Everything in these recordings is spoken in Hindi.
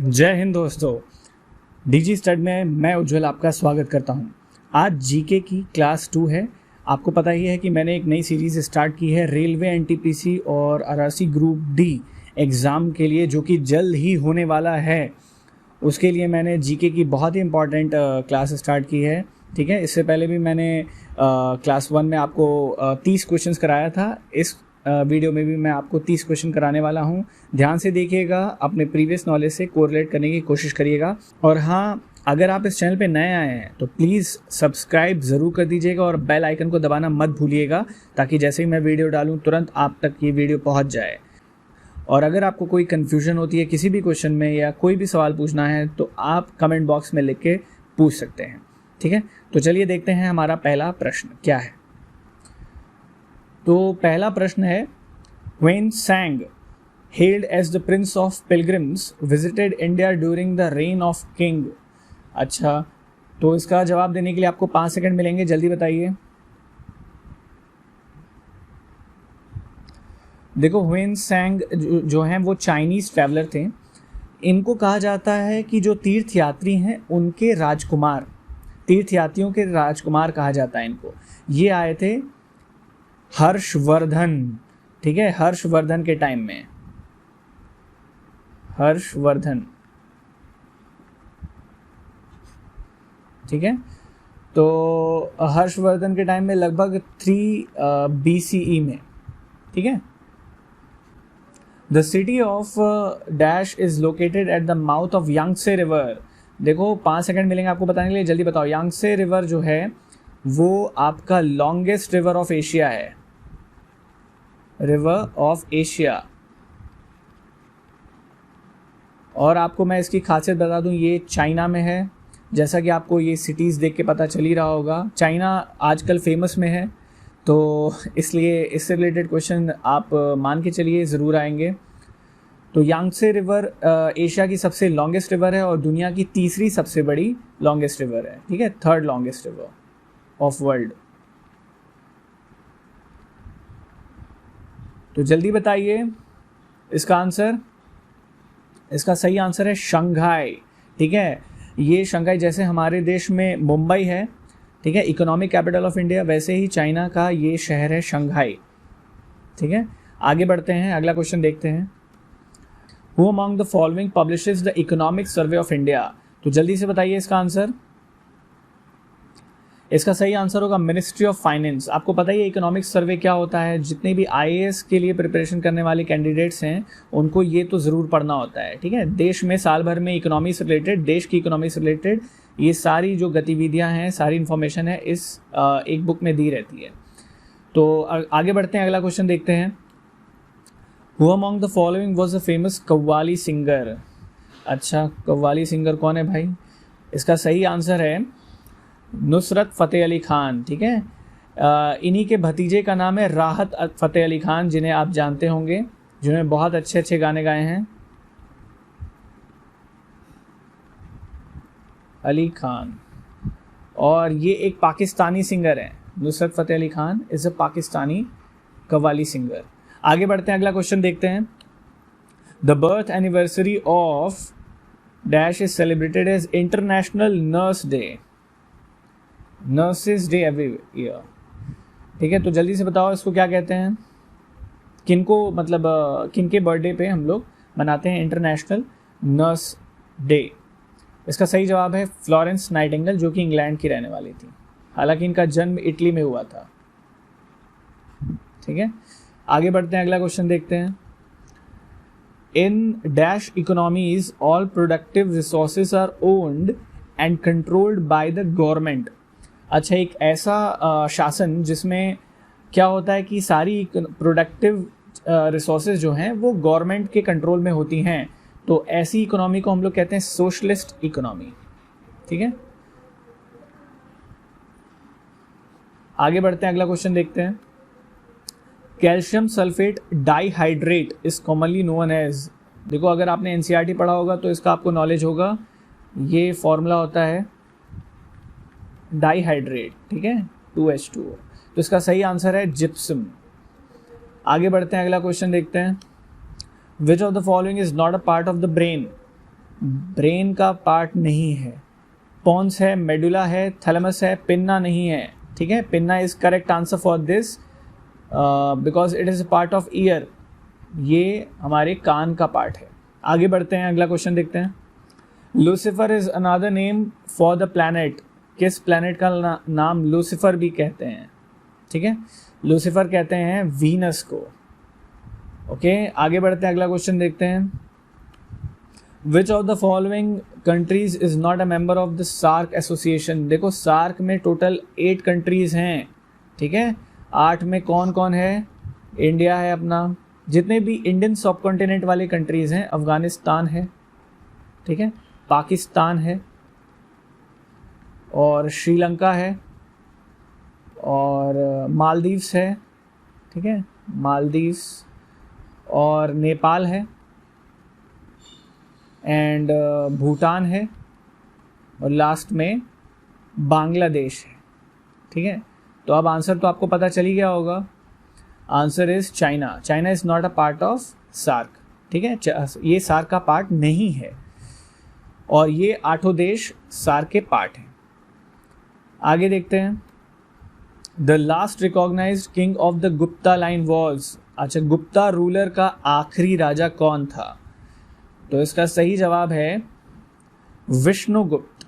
जय हिंद दोस्तों। डीजी स्टड में मैं उज्जवल आपका स्वागत करता हूं। आज जीके की क्लास 2 है। आपको पता ही है कि मैंने एक नई सीरीज़ स्टार्ट की है रेलवे एनटीपीसी और आरआरसी ग्रुप डी एग्ज़ाम के लिए, जो कि जल्द ही होने वाला है। उसके लिए मैंने जीके की बहुत ही इम्पॉर्टेंट क्लास स्टार्ट की है। ठीक है, इससे पहले भी मैंने क्लास 1 में आपको 30 क्वेश्चंस कराया था। इस वीडियो में भी मैं आपको 30 क्वेश्चन कराने वाला हूं। ध्यान से देखिएगा, अपने प्रीवियस नॉलेज से कोरिलेट करने की कोशिश करिएगा। और हाँ, अगर आप इस चैनल पे नए आए हैं तो प्लीज़ सब्सक्राइब ज़रूर कर दीजिएगा और बेल आइकन को दबाना मत भूलिएगा, ताकि जैसे ही मैं वीडियो डालूँ तुरंत आप तक ये वीडियो पहुँच जाए। और अगर आपको कोई कन्फ्यूजन होती है किसी भी क्वेश्चन में या कोई भी सवाल पूछना है तो आप कमेंट बॉक्स में लिख के पूछ सकते हैं। ठीक है, तो चलिए देखते हैं हमारा पहला प्रश्न क्या है। तो पहला प्रश्न है, when सैंग hailed as the prince of pilgrims visited India during the reign of king। अच्छा, तो इसका जवाब देने के लिए आपको 5 सेकंड मिलेंगे, जल्दी बताइए। देखो, ह्वेन सैंग जो हैं वो चाइनीज़ ट्रैवलर थे। इनको कहा जाता है कि जो तीर्थयात्री हैं उनके राजकुमार, तीर्थयात्रियों के राजकुमार कहा जाता है इनको। ये आए थे हर्षवर्धन। ठीक है, हर्षवर्धन के टाइम में, हर्षवर्धन। ठीक है, तो हर्षवर्धन के टाइम में लगभग 3 BCE में। ठीक है, the city of dash is located at the mouth of यांगसे river. देखो, 5 सेकंड मिलेंगे आपको बताने के लिए, जल्दी बताओ। यांगसे रिवर जो है वो आपका लॉन्गेस्ट रिवर ऑफ एशिया है, रिवर ऑफ एशिया। और आपको मैं इसकी खासियत बता दूं, ये चाइना में है। जैसा कि आपको ये सिटीज़ देख के पता चल ही रहा होगा, चाइना आजकल फेमस में है, तो इसलिए इससे रिलेटेड क्वेश्चन आप मान के चलिए ज़रूर आएंगे। तो यांगसे रिवर एशिया की सबसे लॉन्गेस्ट रिवर है और दुनिया की तीसरी सबसे बड़ी लॉन्गेस्ट रिवर है। ठीक है, 3rd longest river of world. तो जल्दी बताइए इसका आंसर। इसका सही आंसर है शंघाई। ठीक है, ये शंघाई, जैसे हमारे देश में मुंबई है, ठीक है, इकोनॉमिक कैपिटल ऑफ इंडिया, वैसे ही चाइना का ये शहर है शंघाई। ठीक है, आगे बढ़ते हैं, अगला क्वेश्चन देखते हैं। Who among the following publishes the economic survey of India. तो जल्दी से बताइए इसका आंसर। इसका सही आंसर होगा मिनिस्ट्री ऑफ फाइनेंस। आपको पता ही है इकोनॉमिक सर्वे क्या होता है। जितने भी IAS के लिए प्रिपरेशन करने वाले कैंडिडेट्स हैं उनको ये तो ज़रूर पढ़ना होता है। ठीक है, देश में साल भर में इकोनॉमी से रिलेटेड, देश की इकोनॉमी से रिलेटेड ये सारी जो गतिविधियां हैं, सारी इन्फॉर्मेशन है इस एक बुक में दी रहती है। तो आगे बढ़ते हैं, अगला क्वेश्चन देखते हैं। Who among the following was the famous qawwali singer. अच्छा, कव्वाली सिंगर कौन है भाई? इसका सही आंसर है नुसरत फ़तेह अली खान। ठीक है, इन्हीं के भतीजे का नाम है राहत फ़तेह अली खान, जिन्हें आप जानते होंगे, जिन्होंने बहुत अच्छे अच्छे गाने गाए हैं। अली खान, और ये एक पाकिस्तानी सिंगर है। Nusrat Fateh Ali Khan is a Pakistani qawwali singer. आगे बढ़ते हैं, अगला क्वेश्चन देखते हैं। The birth anniversary of dash is celebrated as international nurse day. Nurses day every year. ठीक है, तो जल्दी से बताओ इसको क्या कहते हैं, किनको, मतलब किनके बर्थडे पे हम लोग मनाते हैं इंटरनेशनल नर्स डे। इसका सही जवाब है फ्लोरेंस नाइटिंगेल, जो कि इंग्लैंड की रहने वाली थी। हालांकि इनका जन्म इटली में हुआ था। ठीक है, आगे बढ़ते हैं, अगला क्वेश्चन देखते हैं। In dash economies all productive resources are owned and controlled by the government. अच्छा, एक ऐसा शासन जिसमें क्या होता है कि सारी प्रोडक्टिव रिसोर्सेज जो हैं वो गवर्नमेंट के कंट्रोल में होती हैं, तो ऐसी इकोनॉमी को हम लोग कहते हैं सोशलिस्ट इकोनॉमी। ठीक है, आगे बढ़ते हैं, अगला क्वेश्चन देखते हैं। Calcium sulphate dihydrate is commonly known as. देखो, अगर आपने NCERT पढ़ा होगा तो इसका आपको नॉलेज होगा। ये फॉर्मूला होता है डाइहाइड्रेट। ठीक है, 2H2O। तो इसका सही आंसर है जिप्सम। आगे बढ़ते हैं, अगला क्वेश्चन देखते हैं। Which of the following is not a part of the brain. Brain का पार्ट नहीं है। पॉन्स है, मेडुला है, थैलेमस है, पिन्ना नहीं है। ठीक है, pinna is correct answer for this because it is a part of year. ये हमारे कान का पार्ट है। आगे बढ़ते हैं, अगला क्वेश्चन देखते हैं। Lucifer is another name for the planet. किस प्लैनेट का नाम लूसीफर भी कहते हैं? ठीक है, लूसीफर कहते हैं वीनस को। ओके, आगे बढ़ते हैं, अगला क्वेश्चन देखते हैं। Which of the following countries is not a member of the SAARC association. देखो सार्क में टोटल 8 कंट्रीज हैं। ठीक है, 8 में कौन कौन है? इंडिया है अपना, जितने भी इंडियन सब कॉन्टिनेंट वाले कंट्रीज हैं, अफगानिस्तान है, ठीक है, पाकिस्तान है, और श्रीलंका है, और मालदीव्स है, ठीक है, मालदीव्स, और नेपाल है, एंड भूटान है, और लास्ट में बांग्लादेश है। ठीक है, तो अब आंसर तो आपको पता चल ही गया होगा। Answer is China. China is not a part of SAARC. ठीक है, ये सार्क का पार्ट नहीं है, और ये 8 देश सार्क के पार्ट हैं। आगे देखते हैं। The last recognised king of the Gupta line was. अच्छा, गुप्ता रूलर का आखिरी राजा कौन था? तो इसका सही जवाब है विष्णुगुप्त।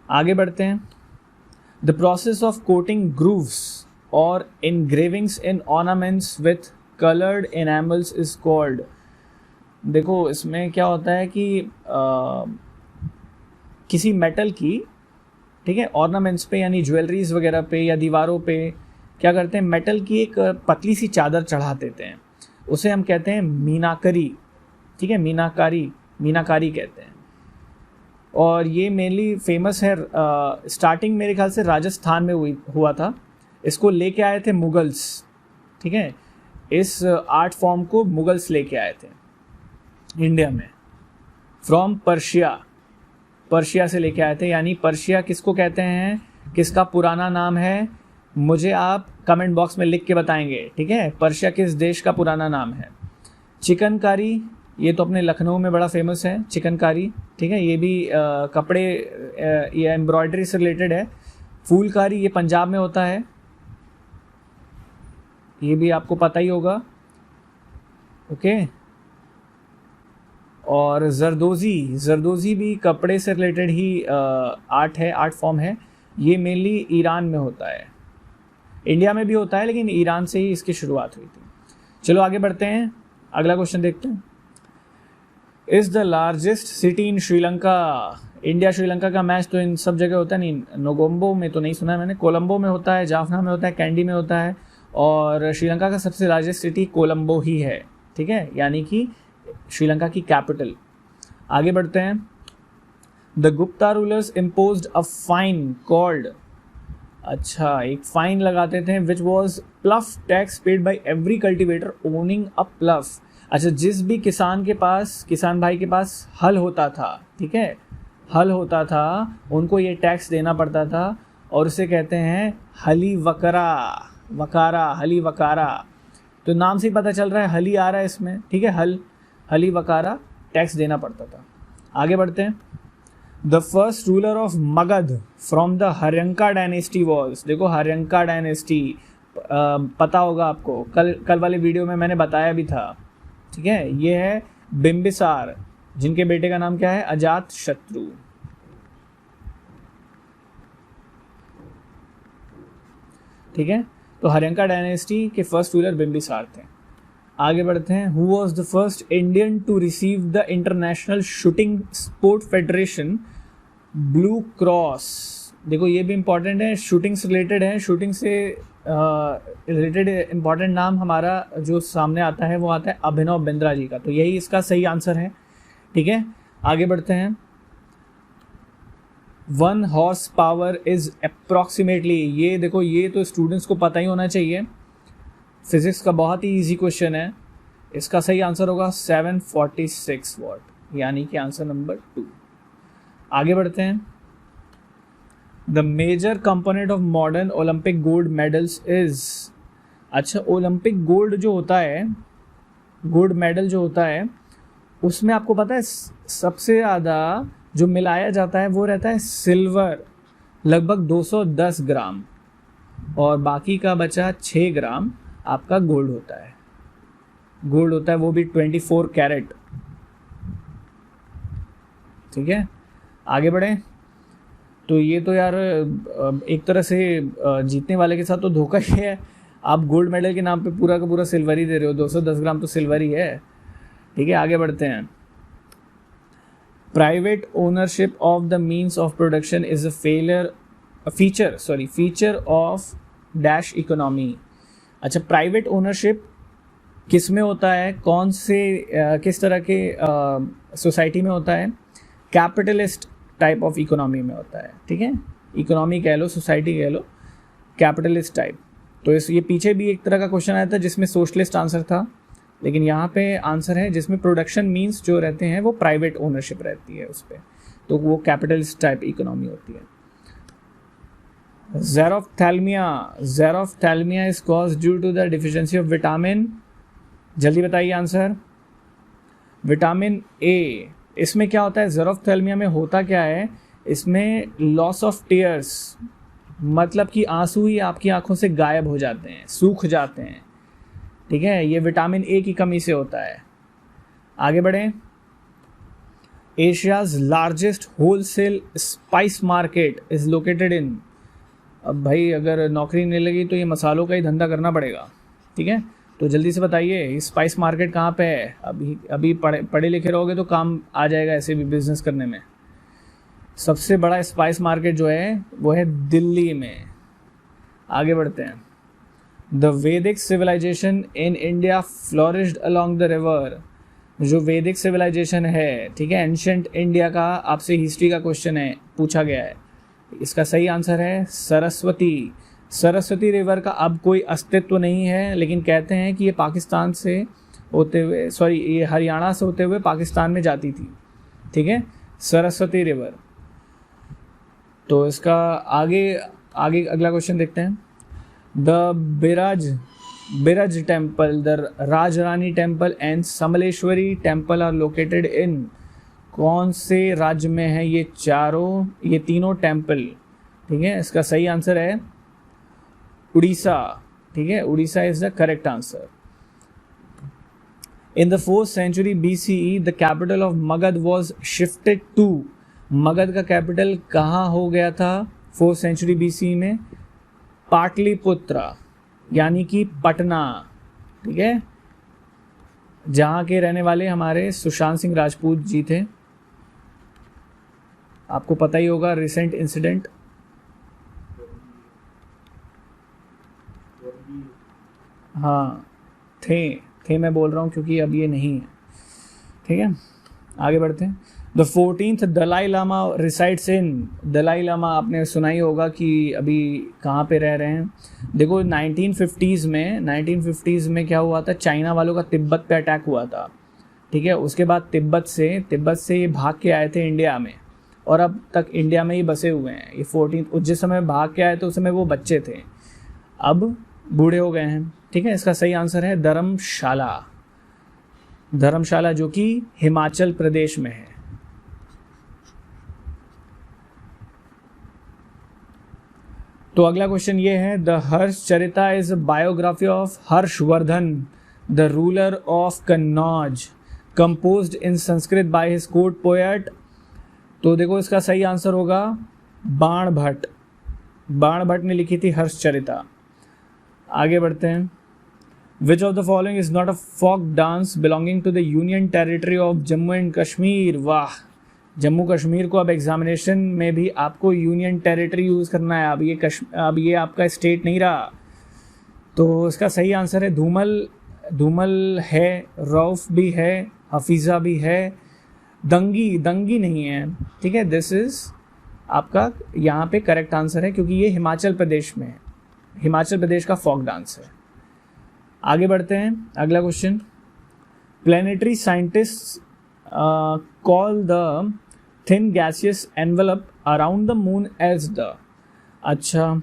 आगे बढ़ते हैं। The process of coating grooves और engravings in ornaments with colored enamels is called। देखो इसमें क्या होता है कि किसी मेटल की, ठीक है, ऑर्नामेंट्स पे यानी ज्वेलरीज वगैरह पे या दीवारों पे क्या करते हैं, मेटल की एक पतली सी चादर चढ़ा देते हैं, उसे हम कहते हैं मीनाकरी। ठीक है, मीनाकारी कहते हैं। और ये मेनली फेमस है, स्टार्टिंग मेरे ख्याल से राजस्थान में हुआ था। इसको लेके आए थे मुगल्स। ठीक है, इस आर्ट फॉर्म को मुगल्स लेके आए थे इंडिया में, फ्रॉम पर्शिया से लेके आए थे। यानी पर्शिया किसको कहते हैं, किसका पुराना नाम है, मुझे आप कमेंट बॉक्स में लिख के बताएंगे। ठीक है, पर्शिया किस देश का पुराना नाम है। चिकनकारी, ये तो अपने लखनऊ में बड़ा फेमस है चिकनकारी। ठीक है, ये भी कपड़े ये एम्ब्रॉयडरी से रिलेटेड है। फूलकारी ये पंजाब में होता है, ये भी आपको पता ही होगा। ओके, और जरदोजी भी कपड़े से रिलेटेड ही आर्ट फॉर्म है। ये मेनली ईरान में होता है, इंडिया में भी होता है लेकिन ईरान से ही इसकी शुरुआत हुई थी। चलो आगे बढ़ते हैं, अगला क्वेश्चन देखते हैं। Is the largest city in Sri Lanka. India Sri Lanka का मैच तो इन सब जगह होता है, नहीं नोगोम्बो में तो नहीं सुना है मैंने, कोलंबो में होता है, जाफना में होता है, कैंडी में होता है, और श्रीलंका का सबसे लार्जेस्ट सिटी कोलंबो ही है। ठीक है, यानी कि श्रीलंका की कैपिटल। आगे बढ़ते हैं। The Gupta rulers imposed a fine called. अच्छा, एक फाइन लगाते थे which was प्लफ tax paid by every cultivator owning अ प्लफ। अच्छा, जिस भी किसान भाई के पास हल होता था, ठीक है, हल होता था, उनको ये टैक्स देना पड़ता था, और उसे कहते हैं हली वकारा। तो नाम से ही पता चल रहा है हली आ रहा है इसमें। ठीक है, हली वकारा टैक्स देना पड़ता था। आगे बढ़ते हैं। The first ruler of Magadha from the Haryanka dynasty was. देखो हर्यंका डायनेस्टी पता होगा आपको, कल वाले वीडियो में मैंने बताया भी था। ठीक है, ये है बिम्बिसार, जिनके बेटे का नाम क्या है, अजात शत्रु। ठीक है, तो हर्यंका डायनेस्टी के फर्स्ट रूलर बिम्बिसार थे। आगे बढ़ते हैं। Who was the first Indian to receive the international shooting sport federation blue cross. देखो ये भी इंपॉर्टेंट है, शूटिंग से रिलेटेड है। शूटिंग से रिलेटेड इंपॉर्टेंट नाम हमारा जो सामने आता है वो आता है अभिनव बिंद्रा जी का, तो यही इसका सही आंसर है। ठीक है, आगे बढ़ते हैं। 1 हॉर्स पावर इज अप्रॉक्सीमेटली। ये देखो, ये तो स्टूडेंट्स को पता ही होना चाहिए, फिजिक्स का बहुत ही इजी क्वेश्चन है। इसका सही आंसर होगा 746 वॉट, यानी कि आंसर नंबर 2। आगे बढ़ते हैं। The major component of modern Olympic gold medals is. अच्छा, ओलंपिक गोल्ड जो होता है, गोल्ड मेडल जो होता है, उसमें आपको पता है सबसे ज़्यादा जो मिलाया जाता है वो रहता है सिल्वर, लगभग 210 ग्राम, और बाकी का बचा 6 ग्राम आपका गोल्ड होता है। गोल्ड होता है वो भी 24 कैरेट। ठीक है, आगे बढ़ें। तो ये तो यार एक तरह से जीतने वाले के साथ तो धोखा ही है। आप गोल्ड मेडल के नाम पे पूरा का पूरा सिल्वर ही दे रहे हो, 210 ग्राम तो सिल्वर ही है। ठीक है, आगे बढ़ते हैं। Private ownership of the means of production is feature of dash economy. अच्छा, प्राइवेट ओनरशिप किस में होता है, कौन से किस तरह के सोसाइटी में होता है? कैपिटलिस्ट टाइप ऑफ इकोनॉमी में होता है। ठीक है, इकोनॉमी कह लो, सोसाइटी कह लो, कैपिटलिस्ट टाइप। तो ये पीछे भी एक तरह का क्वेश्चन आया था जिसमें सोशलिस्ट आंसर था, लेकिन यहाँ पे आंसर है जिसमें प्रोडक्शन मीन्स जो रहते हैं वो प्राइवेट ओनरशिप रहती है उस पर, तो वो कैपिटलिस्ट टाइप इकोनॉमी होती है। Xerophthalmia is cause due to the deficiency of vitamin. जल्दी बताइए आंसर। Vitamin A. इसमें क्या होता है, ज़ेरोफ्थैल्मिया में होता क्या है, इसमें लॉस ऑफ टीयर्स, मतलब कि आंसू ही आपकी आंखों से गायब हो जाते हैं, सूख जाते हैं। ठीक है, ये विटामिन ए की कमी से होता है। आगे बढ़ें। Asia's largest wholesale spice market is located in. अब भाई अगर नौकरी नहीं लगी तो ये मसालों का ही धंधा करना पड़ेगा। ठीक है, तो जल्दी से बताइए स्पाइस मार्केट कहाँ पे है। अभी पढ़े लिखे रहोगे तो काम आ जाएगा ऐसे भी बिजनेस करने में। सबसे बड़ा स्पाइस मार्केट जो है वो है दिल्ली में। आगे बढ़ते हैं। The Vedic civilisation in India flourished along the river. जो वैदिक सिविलाइजेशन है, ठीक है, एंशिएंट इंडिया का आपसे हिस्ट्री का क्वेश्चन है, पूछा गया है। इसका सही आंसर है सरस्वती। सरस्वती रिवर का अब कोई अस्तित्व नहीं है, लेकिन कहते हैं कि ये पाकिस्तान से होते हुए, ये हरियाणा से होते हुए पाकिस्तान में जाती थी। ठीक है, सरस्वती रिवर। तो इसका आगे अगला क्वेश्चन देखते हैं। The Biraj temple, the Rajrani temple and Samaleswari temple are located in. कौन से राज्य में है ये तीनों टेम्पल? ठीक है, इसका सही आंसर है उड़ीसा। ठीक है, Orissa is the correct answer. In the 4th century BCE the capital of Magadha was shifted to. Magadha का कैपिटल कहाँ हो गया था 4th century BCE में? पाटलिपुत्र, यानी कि पटना। ठीक है, जहाँ के रहने वाले हमारे सुशांत सिंह राजपूत जी थे। आपको पता ही होगा रिसेंट इंसिडेंट। हाँ, थे मैं बोल रहा हूँ क्योंकि अब ये नहीं है। ठीक है, आगे बढ़ते हैं। The 14th Dalai Lama resides in. Dalai Lama आपने सुना ही होगा कि अभी कहाँ पे रह रहे हैं। देखो 1950s में क्या हुआ था, चाइना वालों का तिब्बत पे अटैक हुआ था। ठीक है, उसके बाद तिब्बत से ये भाग के आए थे इंडिया में, और अब तक इंडिया में ही बसे हुए हैं। ये 14th जिस समय भाग के आए थे उस समय वो बच्चे थे, अब बूढ़े हो गए हैं। ठीक है, इसका सही आंसर है धर्मशाला, जो कि हिमाचल प्रदेश में है। तो अगला क्वेश्चन ये है, the Harshacharita is biography of Harshavardhana the ruler of Kannauj, composed in Sanskrit by his court poet. तो देखो इसका सही आंसर होगा बाण भट्ट ने लिखी थी हर्षचरिता। आगे बढ़ते हैं। Which of the following is not a folk dance belonging to the union territory of Jammu and Kashmir. वाह, जम्मू कश्मीर को अब एग्जामिनेशन में भी आपको यूनियन टेरिटरी यूज़ करना है। अब ये आपका स्टेट नहीं रहा। तो इसका सही आंसर है धूमल है, रौफ भी है, हफीज़ा भी है, दंगी नहीं है। ठीक है, दिस इज़ आपका यहाँ पे करेक्ट आंसर है क्योंकि ये हिमाचल प्रदेश में है। हिमाचल प्रदेश का फोक डांस है। आगे बढ़ते हैं। अगला question, planetary scientist call the thin gaseous envelope around the moon as the. अच्छा,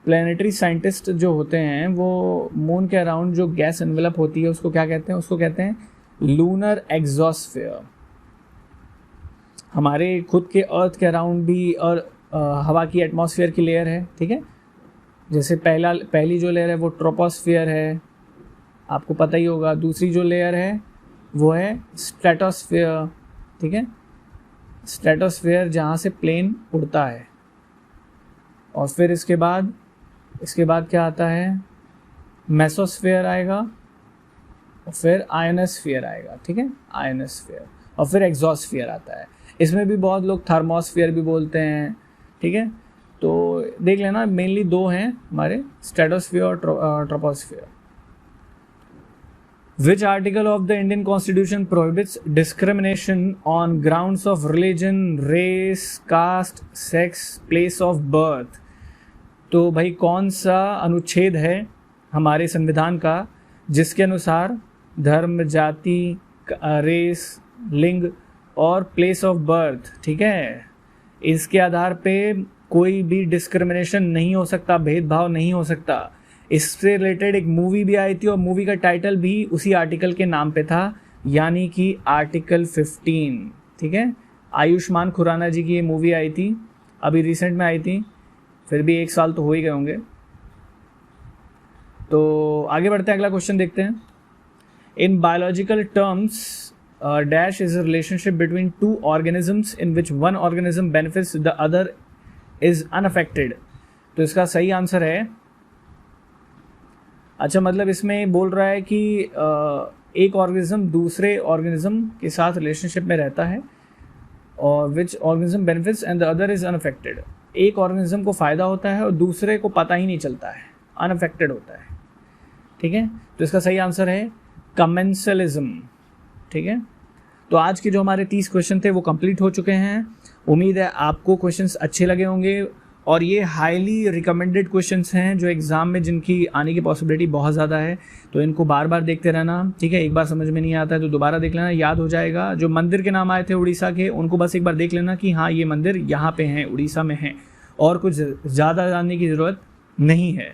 प्लैनेटरी साइंटिस्ट जो होते हैं वो मून के अराउंड जो गैस एनवलप होती है उसको क्या कहते हैं? उसको कहते हैं लूनर एग्जॉस्फेयर, हमारे खुद के अर्थ के अराउंड भी और हवा की एटमॉस्फेयर की लेयर है, ठीक है। जैसे पहली जो लेयर है वो ट्रोपोस्फेयर है, आपको पता ही होगा। दूसरी जो लेयर है वो है स्ट्रेटोस्फेयर, ठीक है। स्ट्रेटोस्फेयर जहाँ से प्लेन उड़ता है। और फिर इसके बाद क्या आता है, मेसोस्फेयर आएगा और फिर आयनोस्फेयर आएगा, ठीक है, आयनोस्फेयर। और फिर एग्जॉस्फेयर आता है। इसमें भी बहुत लोग थर्मोस्फेयर भी बोलते हैं, ठीक है। तो देख लेना, मेनली दो हैं हमारे, स्ट्रेटोस्फेयर और troposphere. Which article of the Indian Constitution prohibits discrimination on grounds of religion, race, caste, sex, place of birth? तो भाई कौन सा अनुच्छेद है हमारे संविधान का जिसके अनुसार धर्म, जाति, रेस, लिंग और प्लेस ऑफ बर्थ, ठीक है, इसके आधार पे कोई भी डिस्क्रिमिनेशन नहीं हो सकता, भेदभाव नहीं हो सकता। इससे रिलेटेड एक मूवी भी आई थी और मूवी का टाइटल भी उसी आर्टिकल के नाम पे था, यानी कि आर्टिकल 15, ठीक है। आयुष्मान खुराना जी की ये मूवी आई थी, अभी रिसेंट में आई थी, फिर भी 1 साल तो हो ही गए होंगे। तो आगे बढ़ते हैं, अगला क्वेश्चन देखते हैं। In biological terms dash is a relationship between two organisms in which one organism benefits the other is unaffected. तो इसका सही आंसर है, अच्छा मतलब इसमें बोल रहा है कि एक ऑर्गेनिज्म दूसरे ऑर्गेनिज्म के साथ रिलेशनशिप में रहता है और which organism benefits and the other is unaffected. एक ऑर्गेनिज्म को फ़ायदा होता है और दूसरे को पता ही नहीं चलता है, अनअफेक्टेड होता है, ठीक है। तो इसका सही आंसर है कमेंसलिज्म, ठीक है। तो आज के जो हमारे 30 क्वेश्चन थे वो कंप्लीट हो चुके हैं। उम्मीद है आपको क्वेश्चंस अच्छे लगे होंगे और ये हाईली रिकमेंडेड क्वेश्चंस हैं जो एग्ज़ाम में जिनकी आने की पॉसिबिलिटी बहुत ज़्यादा है। तो इनको बार बार देखते रहना, ठीक है। एक बार समझ में नहीं आता है तो दोबारा देख लेना, याद हो जाएगा। जो मंदिर के नाम आए थे उड़ीसा के, उनको बस एक बार देख लेना कि हाँ ये मंदिर यहाँ पे हैं, उड़ीसा में हैं, और कुछ ज़्यादा जानने की ज़रूरत नहीं है,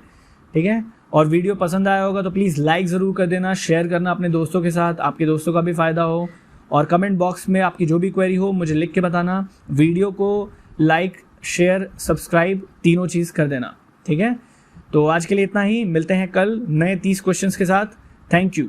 ठीक है। और वीडियो पसंद आया होगा तो प्लीज़ लाइक ज़रूर कर देना, शेयर करना अपने दोस्तों के साथ, आपके दोस्तों का भी फ़ायदा हो। और कमेंट बॉक्स में आपकी जो भी क्वेरी हो मुझे लिख के बताना। वीडियो को लाइक, शेयर, सब्सक्राइब तीनों चीज़ कर देना, ठीक है। तो आज के लिए इतना ही, मिलते हैं कल नए 30 क्वेश्चंस के साथ। Thank you.